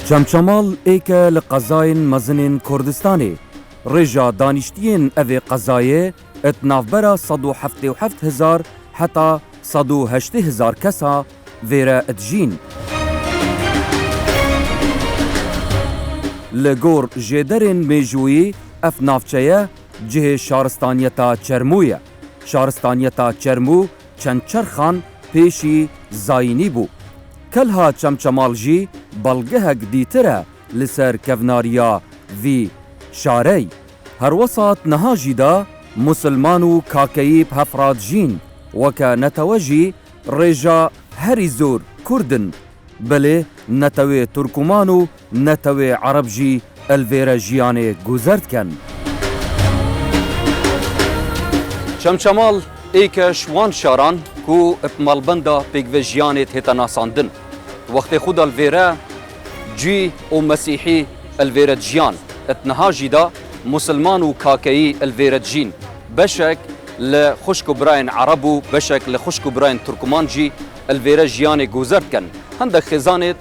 چمچمال ایکه لقضاین مزنین کردستانی رجا دانشتین اوی قضایه اتنافبرا 177,000 حتی 180,000 کسا ویره اتجین. لگور جدرین میجویی اف نافچه جه شارستانیتا چرمویه. شارستانیتا چرمو چند چرخان پیشی زاینی بو. کلها چمچمال جی بلگهک دیتره لسر کوناریا وی شاری. هر وسط نهاجی دا مسلمان و کاکیب هفراد جین وکا نتوجی رجا هری زور کردن بله نتوی ترکمان و نتوی عرب جی الویر جیانه گذرد کن. چمچمال ایک شوان شاران کو اپمالبندا پیگ و جیانه تیتا ناساندن وقت خود الویره جی و مسیحی الویره جیان اتنهاجی دا مسلمان و کاکایی الویره جین بشک لخشک براین عرب و بشک لخشک براین ترکمان جی الویره جیانه گذرد کن. هندک خزانت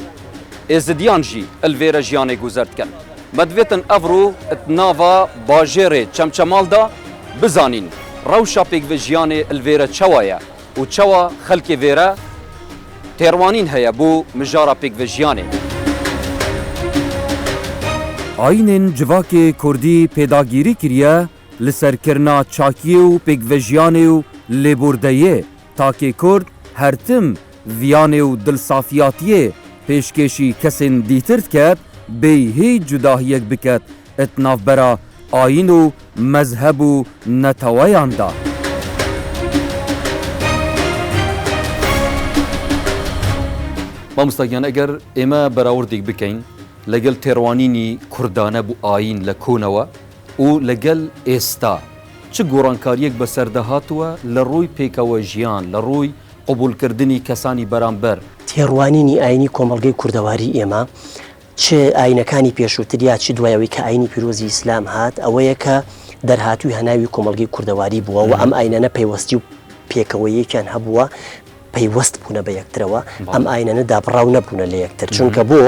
ازدیان جی الویره جیانه گذرد کن. مدویتن افرو اتناوا باجره چمچمال دا بزانین روشا پیگ و جیانه الویره چوایا و چوا خلک ویره تیروانین هیا بو مجارا پیگ و جیانه. آینین جواک کردی پیداگیری کریه لسرکرنا چاکیه و پیگ و جیانه و لیبوردهیه تاکه کرد هرتم ویانه و دلصافیاتیه پیشکشی کسین دیترد کد بی هی جداهیک بکد اتناف برا آین و مذهب و نتوایان دا. مامستاگیان اگر اما براوردیک بکین لگل تیروانینی کردانه بو آین لکونوا و لگل استا چه گورانکاریک بسردهاتوا لروی پیکاو جیان لروی قبول کردنی کسانی برانبر تیروانینی آینی کۆمەڵگەی کوردەواری ئێمە چه ئاینەکانی پێشووتر یا چ دوایەوەی کە ئاینی پیرۆزی ئیسلام هات ئەوەیە کە دەرهاتووی هەناوی کۆمەڵگەی کوردەواری بووە و ئەم ئاینەنە پەیوەستی و پێکەوەیەکیان هەبووە پەیوەست بوونە بە یەکترەوە ئەم ئاینەنە دابڕاو نەبوونە لە یەکتر چونکە بۆ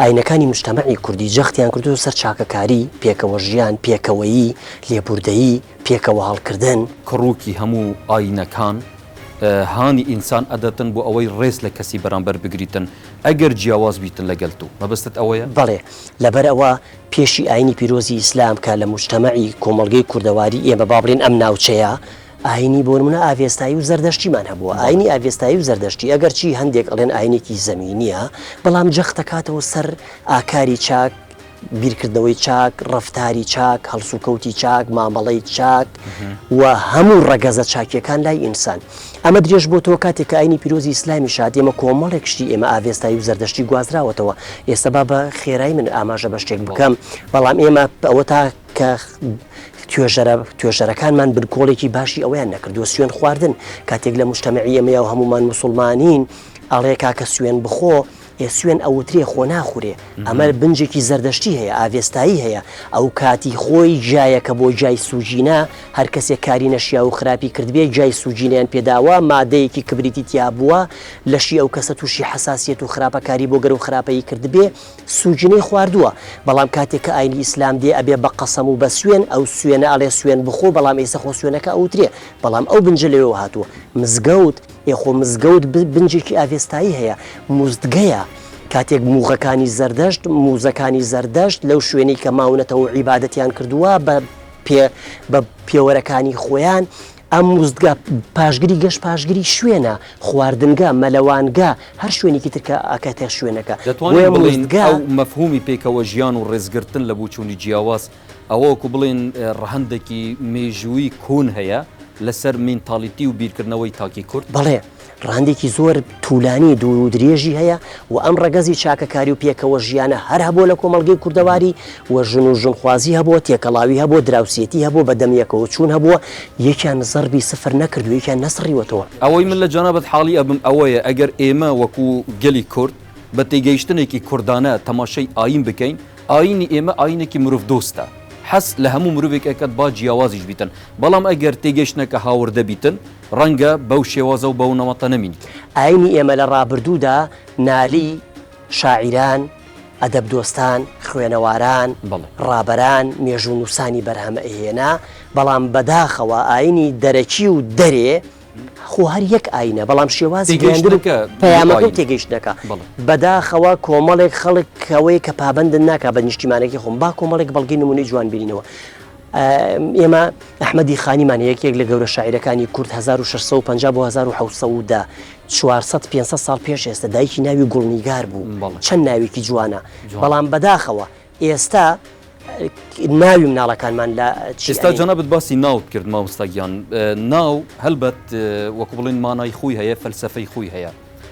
ئاینەکانی مجتەمەعی کوردی جەختیان کردو سەر چاکەکاری پێکەوە ژیان پێکەوەیی لێبوردەیی پێکەوە هەڵکردن کڕووکی هەموو ئاینەکان هانی ئینسان ئەدەتن بۆ ئەوەی ڕێز لە کەسی بەرامبەر بگریتن ئەگەر جیاواز بیتن لەگەڵ تو مەبەستت ئەوەیە بەڵێ لەبەر ئەوە پێشی ئاینی پیرۆزی ئیسلام کە لە مجتەمەعی کۆمەڵگەی کوردەواری ئێمە بابڕین ئەم ناوچەیە ئاینی بۆ نمونە ئاوێستایی و زەردەشتیمان هەبووە ئاینی ئاوێستایی و زەردەشتی ئەگەرچی هەندێک ئەڵێن ئاینێکی زەمینیە بەڵام جەخت دەکاتەوە سەر ئاکاری چاک بیرکردنەوەی چاک ڕەفتاری چاک هەڵسوکەوتی چاک مامەڵەی چاک و هەموو ڕەگەزە چاکیەکان لای ئینسان ئەمە درێژ بۆ تۆ کاتێک کە ئاینی پیرۆزی ئیسلامی شاد ئێمە کۆمەڵێکشتی ئێمە ئاوێستایی و زەردەشتی گوازراوەتەوە ئێستا با بە خێرایی من ئاماژە بە شتێک بکەم بەڵام ئێمە ئەوە تا کە توێژەرەکانمان برکۆڵێکی باشی ئەویان نەکردووە سوێن خواردن کاتێک لە مجتەمەعی ئێمەیە و هەمومان موسڵمانین ئەڵێ کاکە سوێن بخۆ سوێن ئەوترێ خۆ ناخورێ ئەمە بنجێکی زەردەشتی هەیە ئاوێستایی هەیە ئەو کاتی خۆی جایەکە بۆ جای سوجینە هەر کەسێک کاری نەشیا و خراپی کردبێ جای سوجینیان پێداوە مادەیەکی کبریتی تیا بووە لەشی ئەو کەسە تووشی حساسیت و خراپەکاری بۆ گەر و خراپەی کردبێ سوجینەی خواردووە بەڵام کاتێک کە ئاینی ئیسلام دێ ئەبێ بە قەسەم و بە سوێن ئەو سوێنە ئەڵێ سوێن بخۆ بەڵام ئێستا خۆ سوێنەکە ئەوترێ بەڵام ئەو بنجە لەوێ هاتووە مزگەوت ئێخۆ مزگەوت بنجێکی ئاوێستایی هەیە موزدگەیە کاتێک موغەکانی زەردەشت موزەکانی زەردەشت لەو شوێنەی کە ماونەتەوە عیبادەتیان کردووە بە پێوەرەکانی خۆیان ئەم موزدگا پاشگری گەشت پاشگری شوێنە خواردنگا مەلەوانگا هەر شوێنێکی ترکە ئاکاتێ شوێنەکە دەتوانین بڵین ئەو مەفهومی پێکەوە ژیان و ڕێزگرتن لە بووچوونی جیاواز ئەوەکو بڵێن ڕەهەندێکی مێژووی کۆن هەیە لەسەر مینتاڵیتی و بیرکردنەوەی تاکی کورد بەڵێ ڕاندێکی زۆر توولانی دوور و درێژی هەیە و ئەم ڕەگەزی چاکەکاری و پێکەوە ژیانە هەر هەبوو لە کۆمەڵگەی کوردەواری و ژن و ژنخوازی هەبووە تێکەڵاوی هەبووە دراوسێتی هەبوو بە دەمیەکەوە چوون هەبووە یەکیان زەربی سفر نەکردو یەکیان نەسڕیوەتەوە ئەوەی من لە جانابەت حاڵی ئەبم ئەوەیە ئەگەر ئێمە وەکو گەلی کورد بە تێگەیشتنێکی کوردانە تەماشای ئاین بکەین ئاینی ئێمە ئاینێکی مرۆڤ دۆستە حەس لە هەموو مرۆڤێک ئەکات با جیاوازیش بیتن بەڵام ئەگەر تێگەشتنەکە هاوردە بیتن ڕەنگە بەو شێوازە و بەو نەمەتە نەمین ئاینی ئێمە لە ڕابردوودا نالی شاعیران ئەدەب دۆستان خوێنەواران ڕابەران مێژوو نووسانی بەرهەمە ئەهێنا بەڵام بەداخەوە ئاینی دەرەکی و دەرێ خۆ هەر یەک ئاینە بەڵام شێوازی پەیامەکە تێگەیشتەکە بەداخەوە کۆمەڵێک خەڵکەوەی کە پابندن ناکە بە نیشتیمانێکی خۆم با کۆمەڵێک بەڵگی نمونەی جوان بینینەوە ئێمە ئەحمەدی خانیمان یەکێک لە گەورە شاعیرەکانی کورد 1650 بۆ 1970 400-500 ساڵ پێش ئێستا دایکی ناوی گوڵنیگار بوو چەند ناوێکی جوانە بەڵام بەداخەوە ئێستا ناوی مناڵەکانمان لە ئێستا جەنابەت باسی ناوت کرد مامۆستاگیان ناو هەلبەت وەکو بڵێن مانای خۆی هەیە فەلسەفەی خۆی هەیە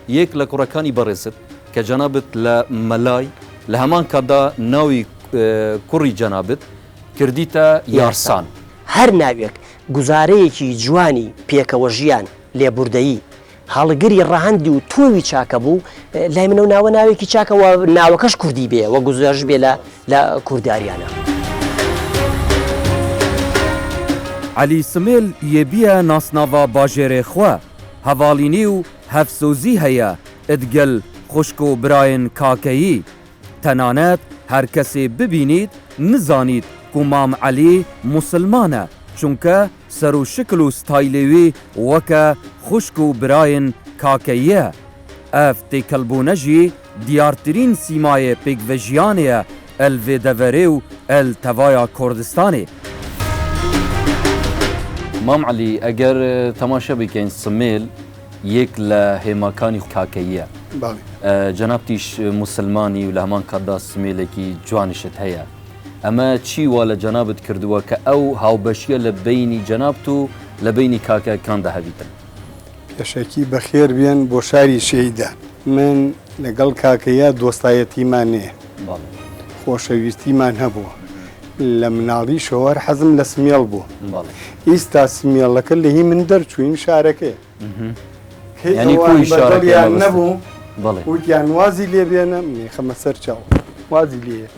یەک لە کوڕەکانی بەڕێزت کە جەنابەت لە مەلای لە هەمان کاتدا ناوی کوڕی جەنابەت کردیتە یارسان هەر ناوێک گوزارەیەکی جوانی پێکەوە ژیان لێبوردەیی هەڵگری ڕەهەندی و تۆوی چاکە بوو لای منە و ناوە ناوێکی چاکەوە ناوەکەش کوردی بێ وە گوزارش بێ لە کورداریانە علی سمێل یێبیە ناسناوا باژێرێ خوا هەواڵینی و هەفسۆزی هەیە ئەدگەل خوشک و برایەن کاکەیی تەنانەت هەر کەسێ ببینیت نزانیت کو مام علی مسلمانە چونکە سەر و شکل و ستایلێوی وەکە خوشک و برایەن کاکەیە ئەف تێکەلبوونەژی دیارترین سیمایە پێکڤەژیانەیە ئەلڤێدەڤەرێ و ئەلتەڤایە کوردستانێ مام علی ئەگەر تەماشە بکەین سمێل یەک لە هێماکانی کاکەیە جەنابتیش مسلمانی و لە هەمان کاتدا سمێلێکی جوانشت هەیە ئەمە چی وا لە جەنابەت کردووە کە ئەو هاوبەشیە لە بینی جەنابت و لە بینی کاکەکاندا هەبیتن پێشەکی بەخێر بێن بۆ شاری شەیدا من لەگەڵ کاکەیە دۆستایەتیمان نێ خۆشەویستیمان هەبووە لە مناڵی شۆوەر حەزم لە سمێڵ بوو ئیستا سمێڵەکە لە هی من دەرچوین شارەکەی نەبوو وتیان وازی لێبێنە خەمە سەر چاو وازی لێ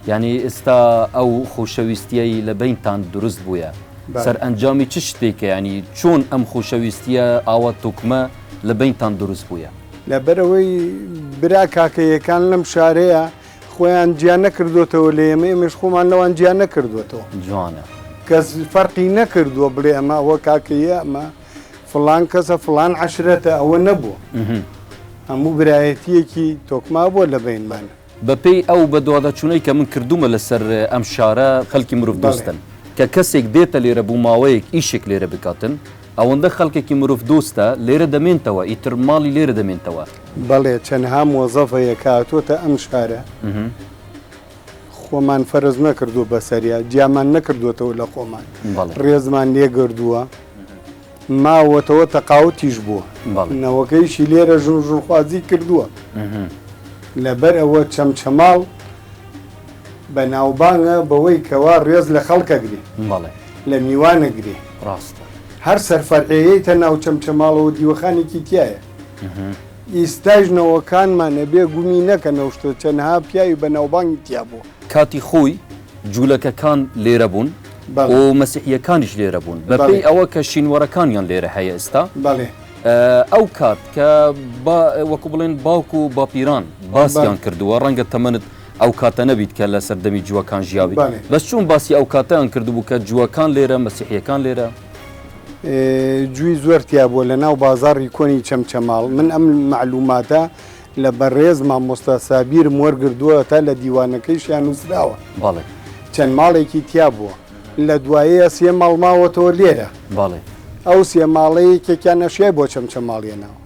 یعنی ئێستا ئەو خۆشەویستیایی لە بینتان دروست بووە سەر ئەنجامی چ شتێکە ینی چۆن ئەم خۆشەویستیە ئاوا توکمە لە بینتان دروست بووە لەبەرەوەی برا کاکەیەکان لەم شارەیە خۆیان گیان نەکردوێتەوە لە ئێمە ئێمەش خۆمان لەوان گیان نەکردوێتەوە جوانە کەس فەرقی نەکردووە بڵێ ئەمە ئەوە کاکەیە ئەمە فڵان کەسە فڵان عەشرەتە ئەوە نەبووە هەموو برایەتیەکی تۆکما بووە لە بینمانە بەپێی ئەو بە دووادەچوونەی کە من کردومە لەسەر ئەم شارە خەڵکی مرۆڤ دۆستن کە کەسێک دێتە لێرە بوو ماوەیەک ئیشێک لێرە بکاتن ئەوەندە خەڵکێکی مرۆڤ دۆستە لێرە دەمێنتەوە ئیتر ماڵی لێرە دەمێنتەوە بەڵێ چەندها مۆزەفەیە کاتۆتە ئەم شارە خۆمان فەرز نەکردو بەسەریا گیامان نەکردوێتەوە لە خۆمان ڕێزمان لێگردووە ماوەتەوە تەقاوتیش بووە نەوەکەیشی لێرە ژوورخوازی کردووە لەبەر ئەوە چەمچەماڵ بە ناوبانگە بەوەی کەوا ڕێز لە خەڵکەگرێ لە میوانەگرێ ڕاستە هەر سەرفەرعەیەیتە ناو چەمچەماڵەوە دیوەخانێکی تایە ئیستاژنەوەکانمانە بێ گومی نەکە نەوشتە چەندها پیاوی بە ناوبانگی تیا بوو کاتی خۆی جوولەکەکان لێرە بوون و مەسیحیەکانیش لێرە بوون بەپێی ئەوە کە شینوەرەکانیان لێرە هەیە ئێستا ئەو کات کە وەکو بڵێن باوکو و باپیران باسییان کردووە ڕەنگە تەمەنت ئەو کاتە نەبیت کە لە سەردەمی جووەکان ژیاوی بەس چۆن باسی ئەو کاتەیان کردبوو کە جووەکان لێرە مەسیحیەکان لێرە جووی زۆرتیا بووە لە ناو بازاڕی کۆنی چەمچەماڵ من ئەم معلوماتە لە بەڕێز مامۆستا سابیرم وەرگردووە تا لە دیوانەکەیشیان نووسراوە چەند ماڵێکی تیا بووە لە دوایەیە سێ ماڵ ماوەتەوە لێرە ئەو سێ ماڵەیە یەکێکیان نەشیای بۆ چەمچەماڵێنەوە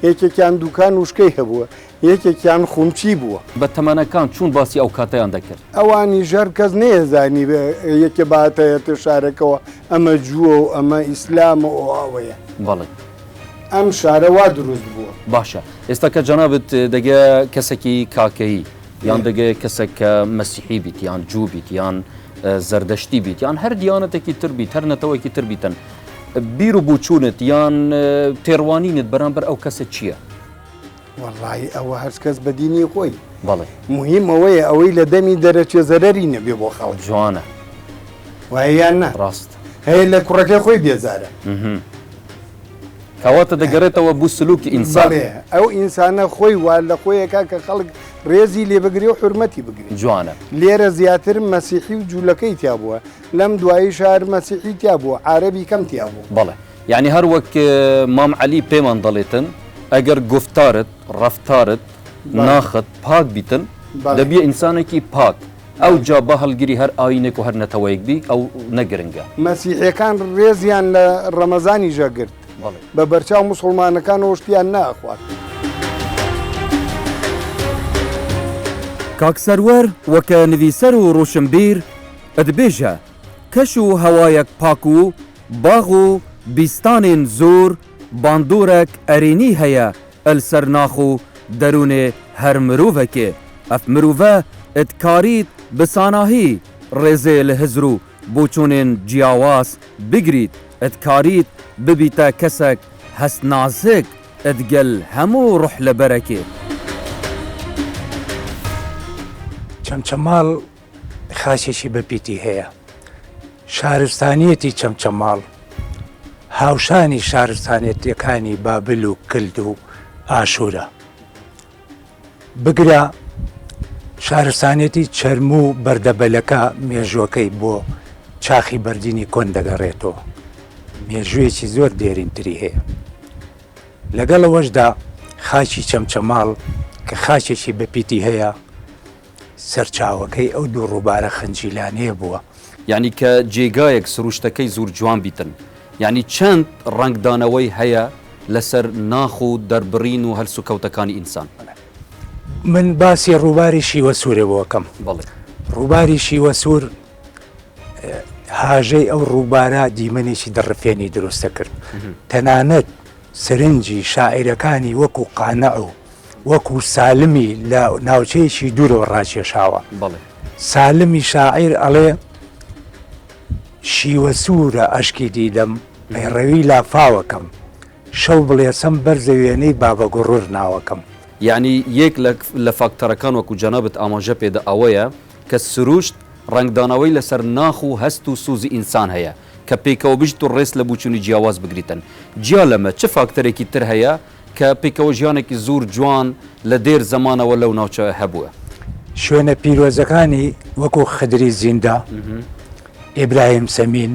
یەکێکیان دوکان وشکەی هەبووە یەکێکیان خومچی بووە بە تەمەنەکان چون باسی ئەو کاتەیان دەکرد ئەوانی ژەر کەس نێزانی یەکێ باتەیەتە شارەکەەوە ئەمە جووە و ئەمە ئیسلامە ئەو ئاوەیە ئەم شارە وا دروست بووە باشە ئێستا کە جەنابەت دەگە کەسێکی کاکەیی یان دەگە کەسێک کە مەسیحی بیت یان جوو بیت یان زەردەشتی بیت یان هەر دیانەتێکی تر بیت هەر نەتەوەیکی تر بیتن بیر و بوچوونت یان تێڕوانینت بەرامبەر ئەو کەسە چییە؟ وەڵڵی ئەوە هەر کەس بە دینی خۆی مهم ئەوەیە ئەوەی لە دەمی دەرەچێ زەرەری نەبێ بۆ خەڵ جوانە وایان نە ڕاست هەیە لە کوڕەکەی خۆی بێزارە کەواتە دەگەڕێتەوە بوو سلوکی ئینسان ئەو ئینسانە خۆی وا لە خۆیەکە کە خەڵک ڕێزی لێ بگرێ و حرمەتی بگرێت جوانە لێرە زیاتر مەسیحی و جوولەکەی تیا بووە لەم دوایی شار مەسیحی تیا بووە عربی کەم تیا بوو بەڵێ یعنی هەر وەک مام علی پێمان دەڵێتن ئەگەر گفتارت ڕفتارت ناخت پاک بیتن دەبیە ئینسانێکی پاک ئەو جا بە هەڵگیری هەر ئاینێک و هەر نەتەوەیەک بی ئەو نەگرنگە مەسیحیەکان ڕێزیان لە ڕەمەزانی ژەگرت بە بەرچاو موسڵمانەکان وشتیان ناخوات کاکسەروەر وەکە نویسەر و ڕۆشنبیر ئەدبێژە کەش و هەوایەک پاک و باغ و بیستانên زۆر باندۆرێک ئەرێنی هەیە ئەلسەر ناخ و دەروونێ هەر مرۆڤێکێ ئەف مرۆڤە ئەتکاریت بساناهی ڕێزێ لە هزر و بۆچوونên جیاواز بگریت ئەتکاریت ببیتە کەسێک هەست نازک ئەدگەل هەموو ڕوح لە بەرەکێ چەمچەماڵ خاچێکی بەپیتی هەیە شارستانیەتی چەمچەماڵ هاوشانی شارستانێتیەکانی بابل و کلد و ئاشورە بگرە شارستانێتی چەرم و بەردەبەلەکە مێژوەکەی بۆ چاخی بەردینی کۆن دەگەڕێتەوە مێژوویەکی زۆر دێرینتری هەیە لەگەڵەوەشدا خاچی چەمچەماڵ کە خاچێکی بەپیتی هەیە سەرچاوەکەی ئەو دوو ڕووبارە خەنجیلانەیە بووە یعنی کە جێگایەک سروشتەکەی زۆر جوان بیتن یعنی چەند ڕنگدانەوەی هەیە لەسەر ناخ و دەربڕین و هەلس و کەوتەکانی ئینسان من باسی ڕووباری شیوە سوورێ بۆکەم بەڵێ ڕووباری شیوە سوور هاژەی ئەو ڕووبارە دیمەنێکی دەڕفێنی دروستە کرد تەنانەت سرنجی شاعیرەکانی وەکو قانە و وەکو سالمی لە ناوچەیەکی دوورەوە ڕاکێشاوە بەڵێ سالمی شاعیر ئەڵێ شیوە سوورە ئەشکی دیدەم مێڕەوی لافاوەکەم شەو بڵێسەم بەرزەوێنەی بابە گوڕور ناوەکەم یعنی یەک لە فاکتەرەکان وەکو جەنابەت ئاماژە پێدا ئەوەیە کە سروشت ڕنگدانەوەی لەسەر ناخ و هەست و سوزی ئینسان هەیە کە پێکەوە بژیت و ڕێز لە بوچوونی جیاواز بگریتن جیا لەمە چه فاکتەرێکی تر هەیە کە پێکەوە ژیانێکی زۆر جوان لە دێر زەمانەوە لەو ناوچە هەبووە شوێنە پیرۆزەکانی وەکو خدری زیندە ئیبراهیم سەمین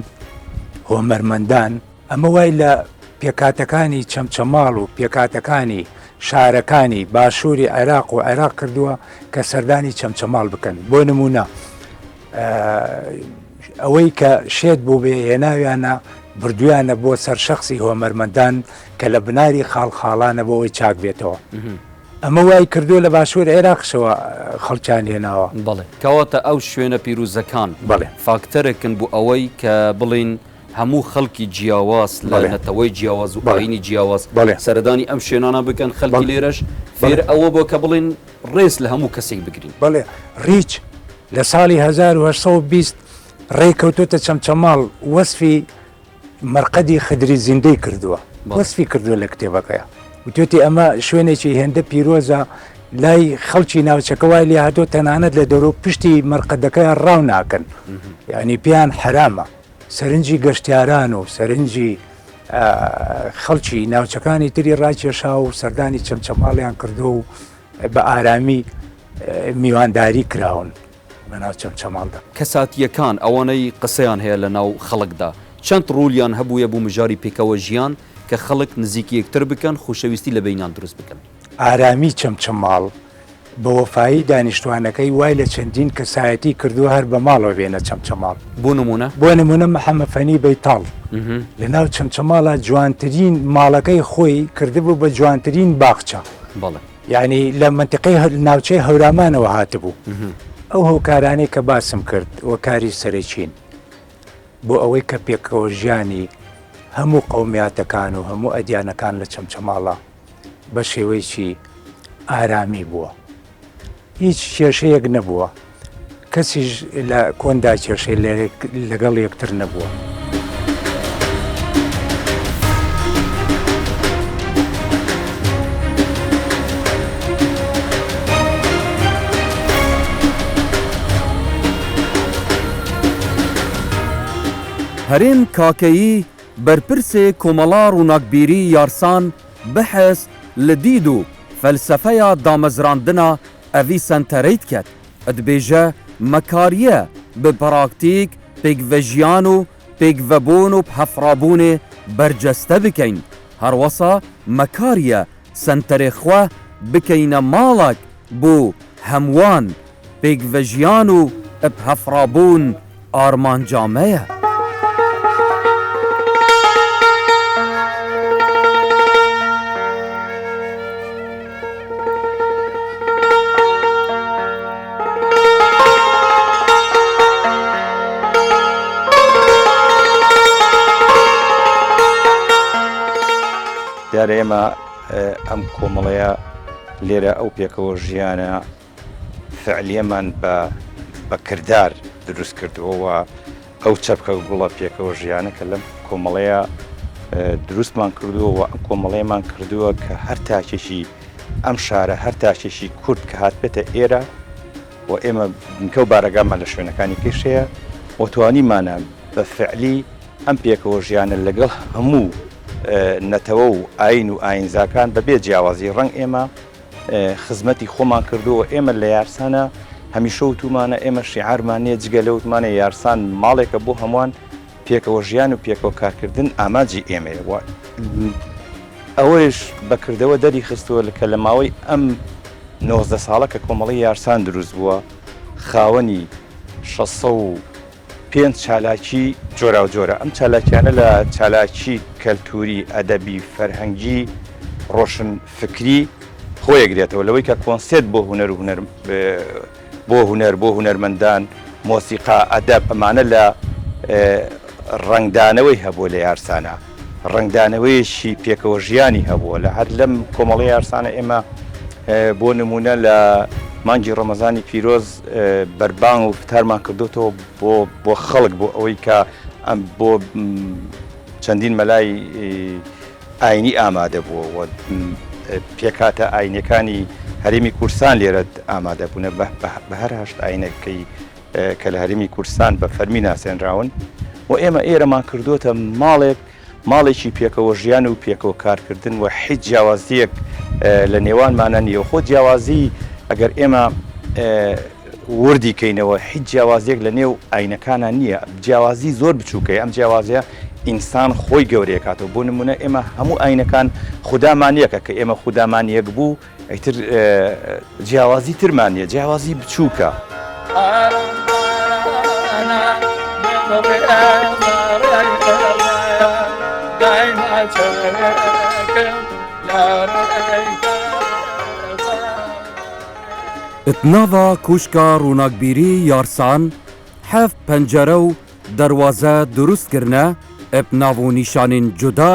هۆمەرمەندان ئەمە وای لە پێکاتەکانی چەمچەماڵ و پێکاتەکانی شارەکانی باشووری عێراق و عێراق کردووە کە سەردانی چەمچەماڵ بکەن بۆ نمونە ئەوەی کە شێت بوو بێ هێناویانە بردویانە بۆ سەرشەخصی هۆمەرمەندان کە لە بناری خاڵخاڵانە بۆ ئەوەی چاک بێتەوە ئەمە وای کردو لە باشوور عێراقشەوە خەڵکیان هێناوە بەڵێ کەواتە ئەو شوێنە پیرۆزەکان بەڵێ فاکتەرێکن بۆ ئەوەی کە بڵین هەموو خەڵکی جیاواز لە نەتەوەی جیاواز و ئاینی جیاواز سەردانی ئەم شوێنانە بکەن خەڵکی لێرەش فێر ئەوە بۆ کە بڵین ڕێز لە هەموو کەسێک بگرین بەڵێ ریچ لە ساڵی 1920 ڕێکەوتوتە چەمچەماڵ وەسفی مەرقەدی خدری زیندەی کردووە وەسفی کردووە لە کتێبەکەیە وتێتی ئەمە شوێنێکی هێندە پیرۆزە لای خەڵکی ناوچەکەوای لێ هاتۆ تەنانەت لە دەرۆ پشتی مەرقەدەکەی ڕاو ناکەن یعنی پیان حرامە سەرنجی گەشتیاران و سەرنجی خەڵکی ناوچەکانی تری ڕاکێشا و سەردانی چەمچەماڵیان کردو و بە ئارامی میوانداری کراون بەناو چەمچەماڵدا کەساتیەکان ئەوانەی قسەیان هەیە لە ناو خەڵکدا چەند ڕولیان هەبووە بوو مژاری پێکەوە ژیان کە خەڵک نزیکی یەکتر بکەن خۆشەویستی لە بینیان دروست بکەن ئارامی چەمچەماڵ بە وەفایی دانیشتوانەکەی وای لە چەندین کەسایەتی کردووە هەر بە ماڵەوە بێنە چەمچەماڵ بۆ نمونە محەممەفەنی بەیتاڵ لە ناو چەمچەماڵە جوانترین ماڵەکەی خۆی کردبوو بە جوانترین باخچە بەڵێ یعنی لە منتیقەی ناوچەی هەورامانەوە هاتبوو ئەو هۆکارانەی کە باسم کرد وەکاری سەرچین بۆ ئەوەی کە پێکەوە ژیانی هەموو قەومیاتەکان و هەموو ئەدیانەکان لە چەمچەماڵە بە شێوەیەکی ئارامی بووە هیچ کێشەیەک نەبووە کەسیش لە کۆندا کێشەی لەگەڵ یەکتر نەبووە هەرێم کاکەیی بەرپرسێ کۆمەڵا ڕووناکبیری یارسان بەحەز لە دید و فەلسەفەیە دامەزراندنە ئەڤی سنتەرەیت کرد ئەدبێژە مەکاریە بە پراکتیک پێکڤەژیان و پێکڤەبوون و هەفرابوونێ بەرجەستە بکەین هەروەسا مەکاریە سنتەرێخوا بکەینە ماڵک بۆ هەمووان پێکڤەژیان و هەفرابوون ئارمانجامەیە. دیارە ئێمە ئەم کۆمەڵەیە لێرە ئەو پێکەوە ژیانە فعلیەمان بە کردار دروست کردووەوە ئەو چەپکە گوڵە پێکەوە ژیانە کە لەم کۆمەڵەیە دروستمان کردووە ئەم کۆمەڵەیەمان کردووە کە هەر تاکێشی ئەم شارە هەر تاکێشی کورد کە هاتبێتە ئێرە و ئێمە بنکە و بارەگامان لە شوێنەکانی پێشەیە و توانیمانە بە فعلی ئەم پێکەوە ژیانە لەگەڵ هەموو نەتەوە و ئاین و ئاینزاکان بەبێ جیاوازی ڕەنگ ئێمە خزمەتی خۆمان کردووە ئێمە لە یارسانە هەمیشە وتومانە ئێمە شیعارمانەیە جگە لە وتمانە یارسان ماڵێکە بۆ هەمووان پێکەوە ژیان و پێکەوە کارکردن ئاماجی ئێمەیە ئەوەش بەکردەوە دەری خستووە کە لە ماوەی ئەم 19 ساڵە کە کۆمەڵی یارسان دروست بووە خاوەنی 605 چالاکی جۆرا و جۆرە ئەم چالاکیانە لە چالاکی کەلتوری ئەدەبی فەرهەنگی ڕۆشن فکری خۆیەگرێتەوە لەوەی کە کۆنسێت بۆ هونەر و هونەر بۆ هونەرمەندان مۆسیقا ئەدەب ئەمانە لە ڕنگدانەوەی هەبووە لە یارسانە ڕنگدانەوەیشی پێکەوە ژیانی هەبووە لە هەر لەم کۆمەڵی یارسانە ئێمە بۆ نمونە لە مانگی ڕەمەزانی پیرۆز بەربان و فتارمان کردوتەوە بۆ خەڵک بۆ ئەوەی کە ئەم بۆ چەندین مەلای ئاینی ئامادە بووە پێکاتە ئاینەکانی هەرێمی کورسان لێرە ئامادە بوونە بە هەر هەشت ئاینەکەی کە لە هەرێمی کورسان بە فەرمی ناسێنراون و ئێمە ئێرەمان کردوتە ماڵێکی پێکەوە ژیان و پێکەوە کارکردن و هیچ جیاوازیەک لە نێوانمانە نیە خۆ جیاوازی ئەگەر ئێمە وردی کەینەوە هیچ جیاوازیەک لە نێو ئاینەکانە نییە جیاوازی زۆر بچووکەی ئەم جیاوازیە ئینسان خۆی گەورەیەکاتەوە بۆ نمونە ئێمە هەموو ئاینەکان خودامانیەکە کە ئێمە خودامانیەک بوو ئەیتر جیاوازی ترمانە جیاوازی بچووکە. اتناوا کوشکا ڕووناکبیری یارسان هەف پەنجەرە و دەواازە دروستکردە ئەب ناو و نیشانین جودا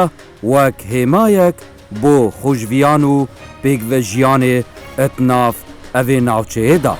وەک هێمایەک بۆ خوشڤیان و پێکڤەژیانێ ئەتناف ئەvê ناوچەیەدا.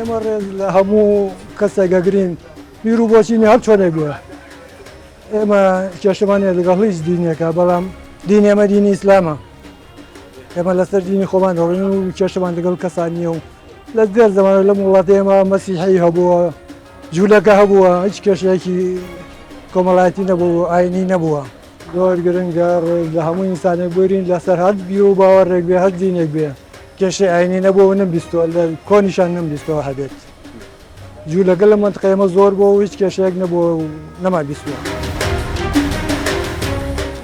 ئێمە ڕێز لە هەموو کەسێکەگرین بیر و بۆچینی هەر چۆنێک بووە ئێمە کێشەمانێ لەگەڵ هیچ دینێکە بەڵام دین ئێمە دینی ئیسلامە ئێمە لەسەر دینی خۆمان دەڕێن و کێشەمان لەگەڵ کەسان نییە و لە دێر زەمانە لە وڵاتی ئێمە مەسیحی هەبووە جوولەکە هەبووە هیچ کێشەیەکی کۆمەڵایەتی نەبوو ئاینی نەبووە زۆر گرنگە لە هەموو ئینسانێک بۆرین لەسەر هەر بیر و باوەڕێک بێ هەر دینێک بێ کێشەی ئاینی نەبووە نەمبیستەوە لە کۆنیشان نەمبیستەوە هەبێت جوولەکە لە منتقەی ئێمە زۆر بووە و هیچ کێشەیەک نەبووە و نەما بیستووە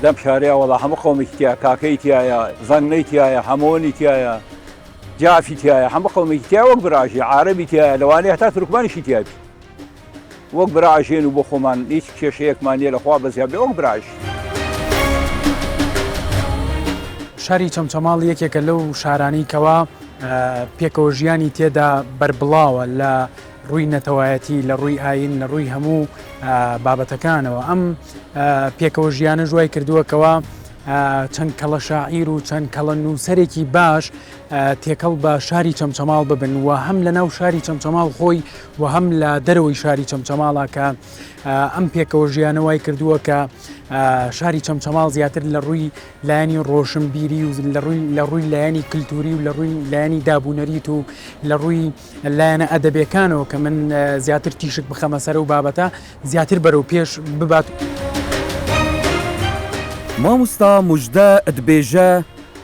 لەم شارەیە وەڵا هەموو خۆمێکی تایە کاکەی تایە زەنگنەی تایە هەمۆنی تایە جافی تایە هەموو خۆمێکی تایە وەک براژی عارەبی تایە لەوانەیە هەتا تورکمانیشی تایە وەک براژێن و بۆ خۆمان هیچ کێشەیەکمان نیە لەخوا بەزیاد بێ وەک براژ. شاری چەمچەماڵ یەکێکە لەو شارانەی کەوا پێکەوە ژیانی تێدا بربڵاوە لە ڕووی نەتەوایەتی لە ڕووی ئاین لە ڕووی هەموو بابەتەکانەوە ئەم پێکەوە ژیانە ژوای کردووەکەوە چەند کەڵە شاعیر و چەند کەڵە نووسەرێکی باش تێکەڵ بە شاری چەمچەماڵ ببن و هەم لە ناو شاری چەمچەماڵ خۆی و هەم لە دەرەوەی شاری چەمچەماڵە کە ئەم پێکەوە ژیانەوەی کردووە کە شاری چەمچەماڵ زیاتر لە ڕووی لایەنی ڕۆشنبیری و لە ڕووی لایەنی کللتوری و لە ڕووی لایەنی دابوونەریت و لە ڕووی لایەنە ئەدەبیەکانەوە کە من زیاتر تیشک بخەمە سەر و بابەتە زیاتر بەرەو پێش ببات. مامۆستا موژدە دبێژە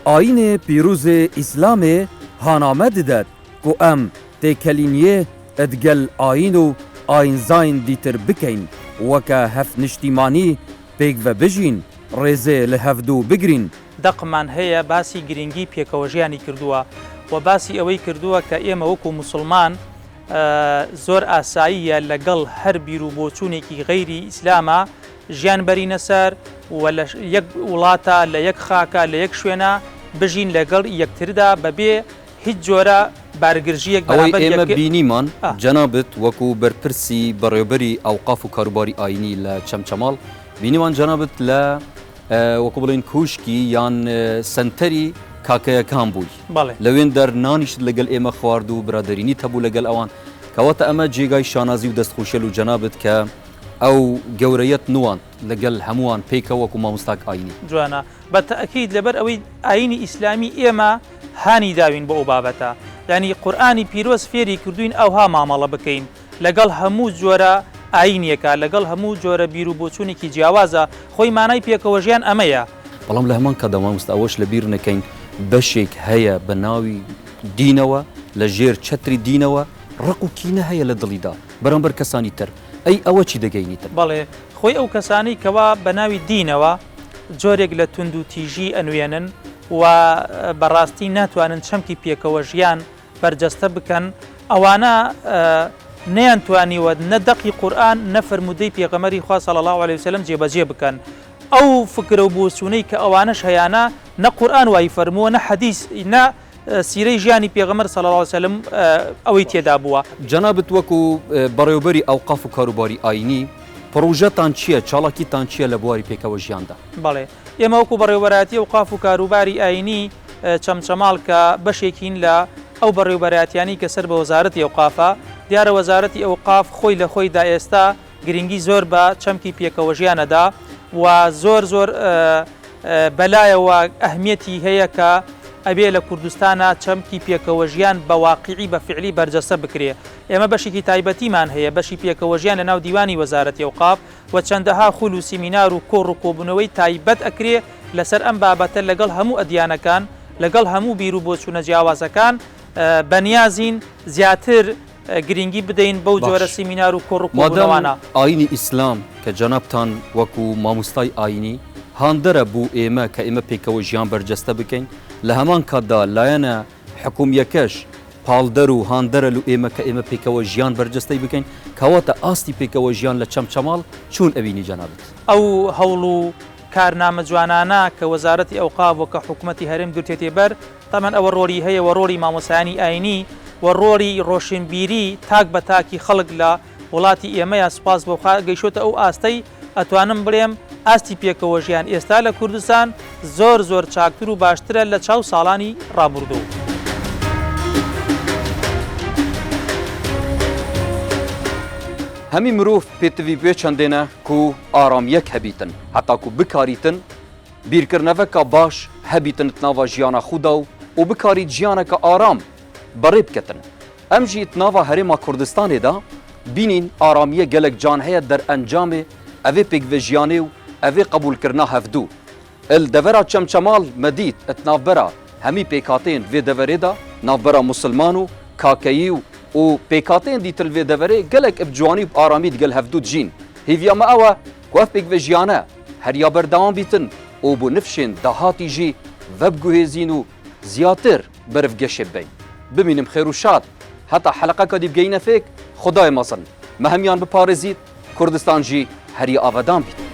ئاینێ پیرۆزê ئیسلامê هانامە dided ku em têkelîniyê edgel ayîn û ayînzayên dîtir bikeyn weke hevniştîmanî pêk vebijîn rêzê li hevdû bigirîn. دەقمان هەیە باسی گرنگی پێکەوە ژیانی کردووە و باسی ئەوەی کردووە کە ئێمە وەکو مسلمان زۆر ئاساییە لەگەڵ هەر بیر و بۆچوونێکی غەیری ئیسلامە ژیان بەرینە سەر و لە یەک وڵاتە لە یەک خاکە لە یەک شوێنە بژین لەگەڵ یەکتردا بەبێ هیچ جۆرە بارگرژیەک ئەوەی ئێمە بینیمان جەنابەت وەکو بەرپرسی بەڕێوەبەری ئەوقاف و کاروباری ئاینی لە چەمچەماڵ بینیمان جەنابەت لە وەکو بڵێن کوشکی یان سنتەری کاکەیەکان بووی لەوێن دەرنانیشت لەگەڵ ئێمە خوارد و برادەرینی هەبوو لەگەڵ ئەوان کەواتە ئەمە جێگای شانازی و دەستخوشێل و جەنابەت کە ئەو گەورەیەت نوان لەگەڵ هەمووان پێکە وەکو مامۆستاک ئاینی جوانە بە تەئەکید لەبەر ئەوەی ئاینی ئیسلامی ئێمە هانی داوین بۆ ئەو بابەتە یعنی قورئانی پیرۆز فێری کردوین ئەوها مامەڵە بکەین لەگەڵ هەموو جۆرە ئاینیەکە لەگەڵ هەموو جۆرە بیر و بۆچوونێکی جیاوازە خۆی مانای پێکەوە ژیان ئەمەیە بەڵام لە هەمان کەدا مامۆستا ئەوەش لەبیر نەکەین بەشێک هەیە بە ناوی دینەوە لە ژێر چەتری دینەوە ڕق و کینە هەیە لە دڵیدا بەرامبەر کەسانی تر ئەی ئەوە چی دەگەینیتر بەڵێ خۆی ئەو کەسانی کەوا بە ناوی دینەوە جۆرێک لە تونند و تیژی ئەنوێنن و بەڕاستی ناتوانن چەمکی پێکەوە ژیان بەرجەستە بکەن ئەوانە نەیانتوانیوە نەدەقی قورئان نەفەرمودەی پێغەمبەری خوا صلی الله علیه وسلم جێبەجێ بکەن ئەو فکرە و بۆچوونەی کە ئەوانەش هەیانە نە قورئان وای فەرمووە نە حەدیث نە سیرەی ژیانی پێغەمبەر صلی الله علیه وسلم ئەوەی تێدا بووە. جەنابەت وەکو بەڕێوەبەری ئەوقاف و کاروباری ئاینی پرۆژەتان چییە چاڵاکیتان چییە لە بواری پێکەوە ژیاندا؟ بەڵێ ئێمە وەکو بەڕێوەبەراتی ئەوقاف و کاروباری ئاینی چەمچەماڵ کە بەشێکین لە ئەو بەڕێوەبەراتیانی کە سەر بە وەزارەتی ئەوقافە دیارە وەزارەتی ئەوقاف خۆی لە خۆیدا ئێستا گرنگی زۆر بە چەمکی پێکەوە ژیانەدا و زۆر بەلایەوە ئەهمیەتی هەیە کە ئەبێ لە کوردستانە چەمکی پێکەوە ژیان بە واقعی بە فعلی بەرجەستە بکرێ ئێمە بەشێکی تایبەتیمان هەیە بەشی پێکەوە ژیان لە ناو دیوانی وەزارەتی ئەوقاف و چەندەها خول و سیمینار و کۆڕ و کۆبوونەوەی تایبەت ئەکرێ لەسەر ئەم بابەتە لەگەڵ هەموو ئەدیانەکان لەگەڵ هەموو بیر و بۆچوونە جیاوازەکان بەنیازین زیاتر گرنگی بدەین بەو جۆرە سیمینار و کۆڕ و کۆبوونەوانە. ئاینی ئیسلام کە جەنابتان وەکو مامۆستای ئاینی هاندەرە بوو ئێمە کە ئێمە پێکەوە ژیان بەرجەستە بکەین لە هەمان کاتدا لایەنە حکوومیەکەش پاڵدەر و هاندەرە و ئێمە کە ئێمە پێکەوە ژیان بەرجەستەی بکەین کەواتە ئاستی پێکەوە ژیان لە چەمچەماڵ چۆن ئەبینی جەنابەت؟ ئەو هەوڵ و کارنامە جوانانە کە وەزارەتی ئەوقاف و کە حکوومەتی هەرێم گرتێتێ بەر تەمەن ئەوە ڕۆڵی هەیە و ڕۆڵی مامۆسایانی ئاینی و ڕۆڵی ڕۆشنبیری تاک بە تاکی خەڵک لە وڵاتی ئێمەیە سوپاس بۆ گەیشتە ئەو ئاستەی ئەتوانم بڵێم ئاستی پێکەوە ژیان ئێستا لە کوردستان زۆر چاکتر و باشترە لە چاو ساڵانی ڕابردوو. هەمی مرۆڤ پێتوی پێ چەندێنە کو ئارامیەک هەبیتن هەتا کو بکاریتن بیرکردنەوەکە باش هەبیتن ناوا ژیانە خودا و بکاری ژیانەکە ئارام بەڕێ بکەتن ئەم ژی ناوا هەرێما کوردستانێدا بینین ئارامیە gelek can heye derεncamê evê pêkvejiyanê û evê qebûlkirina hevdû il devera çemçemal me dît et navbera hemî pêkhatên vê deverê da navbera musilman û kakeyî û pêkhatên dîtir vê deverê gelek ev ciwanî û aramî digel hevdû dijîn hêviya me ew e ku ev pêkvejiyane heriya berdewam bîtin û bû nifşên dahatî jî vebguhêzîn û ziyatir berivgeşê bey bimînim xêr û şad heta heleqeka dî bigeyîne fêk xudayê mesin me hemiyan biparêzît Kurdistan jî heriya avedan bît.